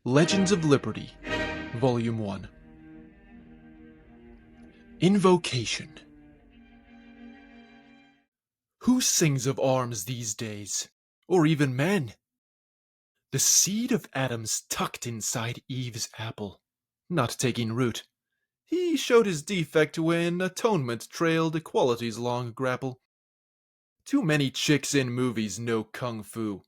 Legends of Liberty, Volume 1. Invocation. Who sings of arms these days, or even men? The seed of Adam's tucked inside Eve's apple, not taking root. He showed his defect when atonement trailed equality's long grapple. Too many chicks in movies know kung fu,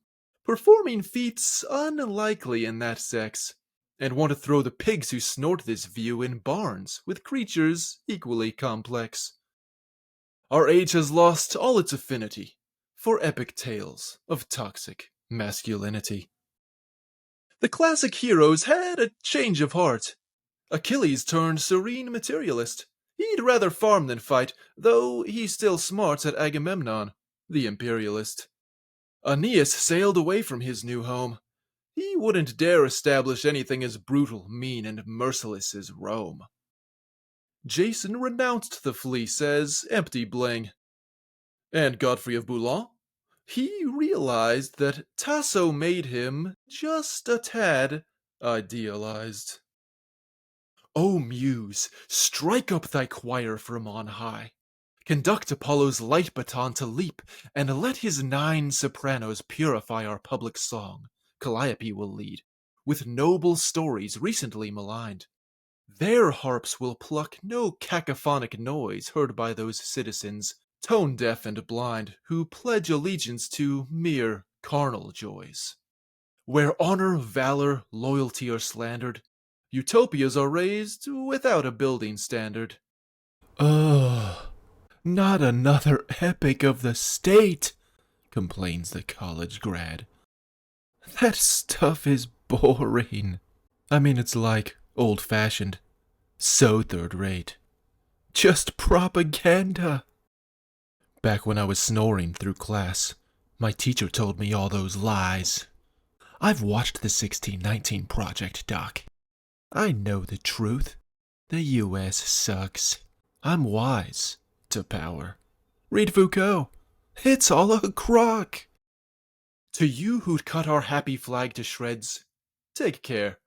performing feats unlikely in that sex, and want to throw the pigs who snort this view in barns with creatures equally complex. Our age has lost all its affinity for epic tales of toxic masculinity. The classic heroes had a change of heart. Achilles turned serene materialist. He'd rather farm than fight, though he still smarts at Agamemnon, the imperialist. Aeneas sailed away from his new home. He wouldn't dare establish anything as brutal, mean, and merciless as Rome. Jason renounced the fleece as empty bling. And Godfrey of Boulogne? He realized that Tasso made him just a tad idealized. O Muse, strike up thy choir from on high. Conduct Apollo's light baton to leap, and let his 9 sopranos purify our public song. Calliope will lead, with noble stories recently maligned. Their harps will pluck no cacophonic noise heard by those citizens, tone-deaf and blind, who pledge allegiance to mere carnal joys. Where honor, valor, loyalty are slandered, utopias are raised without a building standard. Ugh, not another epic of the state, complains the college grad. That stuff is boring. I mean, it's like old-fashioned, so third-rate. Just propaganda. Back when I was snoring through class, my teacher told me all those lies. I've watched the 1619 Project doc. I know the truth. The U.S. sucks. I'm wise to power. Read Foucault. It's all a crock. To you who'd cut our happy flag to shreds, take care.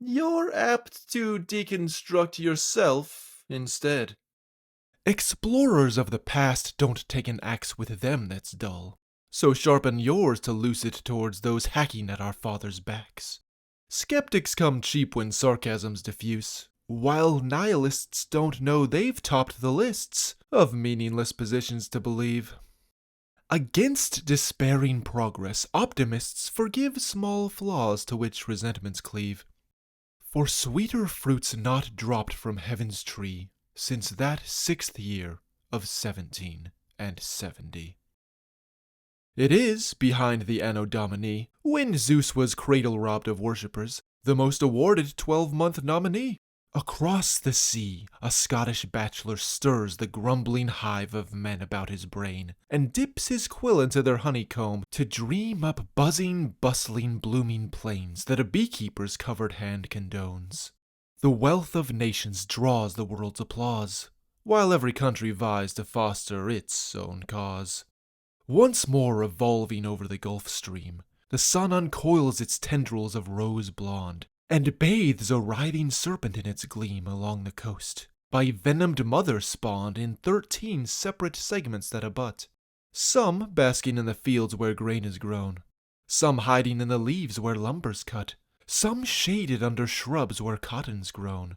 You're apt to deconstruct yourself instead. Explorers of the past don't take an axe with them that's dull, so sharpen yours to loose it towards those hacking at our fathers' backs. Skeptics come cheap when sarcasm's diffuse, while nihilists don't know they've topped the lists of meaningless positions to believe. Against despairing progress, optimists forgive small flaws to which resentments cleave. For sweeter fruits not dropped from heaven's tree since that 6th year of 1770. It is, behind the Anno Domini, when Zeus was cradle-robbed of worshippers, the most awarded 12-month nominee. Across the sea, a Scottish bachelor stirs the grumbling hive of men about his brain, and dips his quill into their honeycomb to dream up buzzing, bustling, blooming plains that a beekeeper's covered hand condones. The wealth of nations draws the world's applause, while every country vies to foster its own cause. Once more revolving over the Gulf Stream, the sun uncoils its tendrils of rose blonde, and bathes a writhing serpent in its gleam along the coast, by venomed mother spawned in 13 separate segments that abut, some basking in the fields where grain is grown, some hiding in the leaves where lumber's cut, some shaded under shrubs where cotton's grown,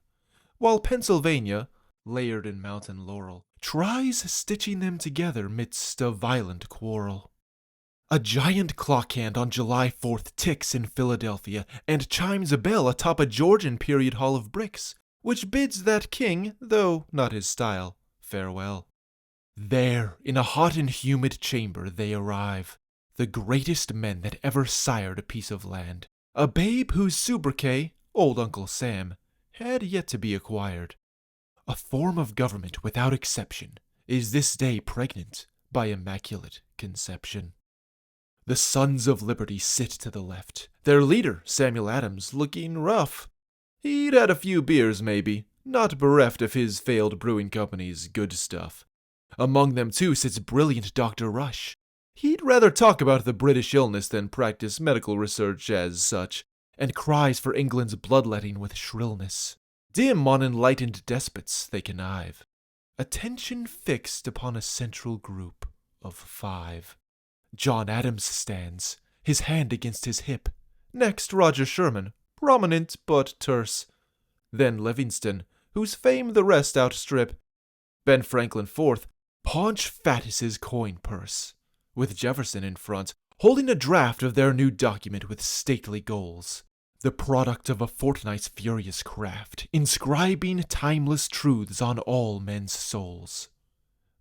while Pennsylvania, layered in mountain laurel, tries stitching them together midst a violent quarrel. A giant clock hand on July 4th ticks in Philadelphia and chimes a bell atop a Georgian period hall of bricks, which bids that king, though not his style, farewell. There, in a hot and humid chamber, they arrive, the greatest men that ever sired a piece of land, a babe whose sobriquet, Old Uncle Sam, had yet to be acquired. A form of government without exception is this day pregnant by immaculate conception. The Sons of Liberty sit to the left, their leader, Samuel Adams, looking rough. He'd had a few beers, maybe, not bereft of his failed brewing company's good stuff. Among them, too, sits brilliant Dr. Rush. He'd rather talk about the British illness than practice medical research as such, and cries for England's bloodletting with shrillness. Dim on enlightened despots they connive, attention fixed upon a central group of 5. John Adams stands, his hand against his hip. Next Roger Sherman, prominent but terse. Then Livingston, whose fame the rest outstrip. Ben Franklin fourth, paunch Fattis's coin purse, with Jefferson in front, holding a draft of their new document with stately goals. The product of a fortnight's furious craft, inscribing timeless truths on all men's souls.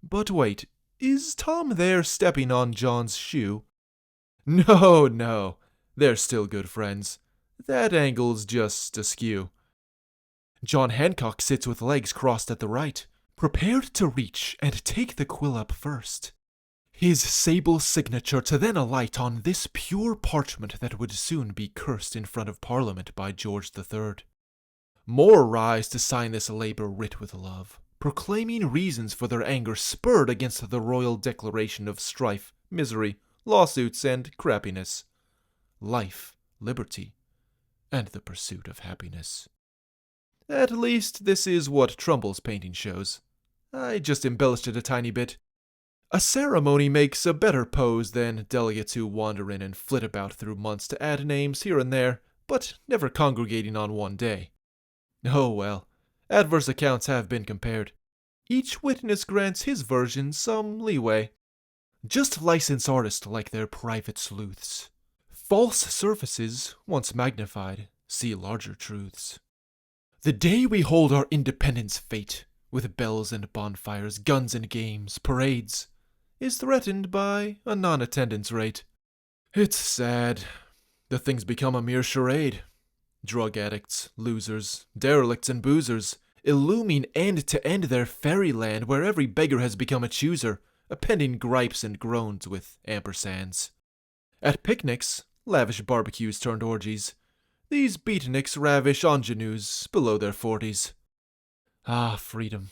But wait, is Tom there stepping on John's shoe? No, they're still good friends. That angle's just askew. John Hancock sits with legs crossed at the right, prepared to reach and take the quill up first. His sable signature to then alight on this pure parchment that would soon be cursed in front of Parliament by George III. More rise to sign this labor writ with love, proclaiming reasons for their anger spurred against the royal declaration of strife, misery, lawsuits, and crappiness. Life, liberty, and the pursuit of happiness. At least this is what Trumbull's painting shows. I just embellished it a tiny bit. A ceremony makes a better pose than delegates who wander in and flit about through months to add names here and there, but never congregating on one day. Oh well, adverse accounts have been compared. Each witness grants his version some leeway. Just license artists like their private sleuths. False surfaces, once magnified, see larger truths. The day we hold our independence fete, with bells and bonfires, guns and games, parades, is threatened by a non-attendance rate. It's sad. The thing's become a mere charade. Drug addicts, losers, derelicts, and boozers, illuming end to end their fairyland where every beggar has become a chooser, appending gripes and groans with ampersands. At picnics, lavish barbecues turned orgies, these beatniks ravish ingenues below their 40s. Ah, freedom.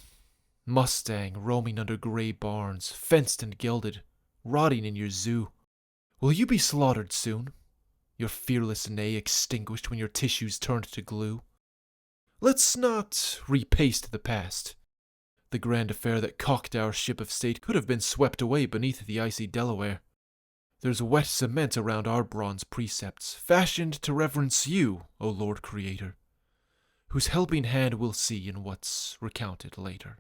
Mustang roaming under grey barns, fenced and gilded, rotting in your zoo. Will you be slaughtered soon? Your fearless neigh extinguished when your tissues turned to glue? Let's not repaste the past. The grand affair that cocked our ship of state could have been swept away beneath the icy Delaware. There's wet cement around our bronze precepts, fashioned to reverence you, O Lord Creator, whose helping hand we'll see in what's recounted later.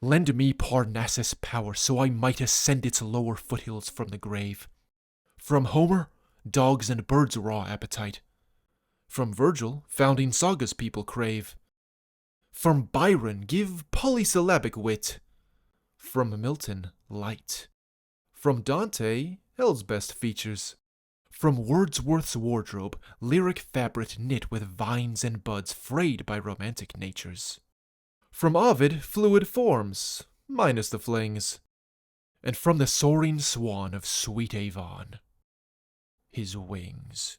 Lend me Parnassus power so I might ascend its lower foothills from the grave. From Homer, dogs and birds' raw appetite. From Virgil, founding sagas people crave. From Byron, give polysyllabic wit. From Milton, light. From Dante, hell's best features. From Wordsworth's wardrobe, lyric fabric knit with vines and buds frayed by romantic natures. From Ovid, fluid forms, minus the flings. And from the soaring swan of sweet Avon, his wings.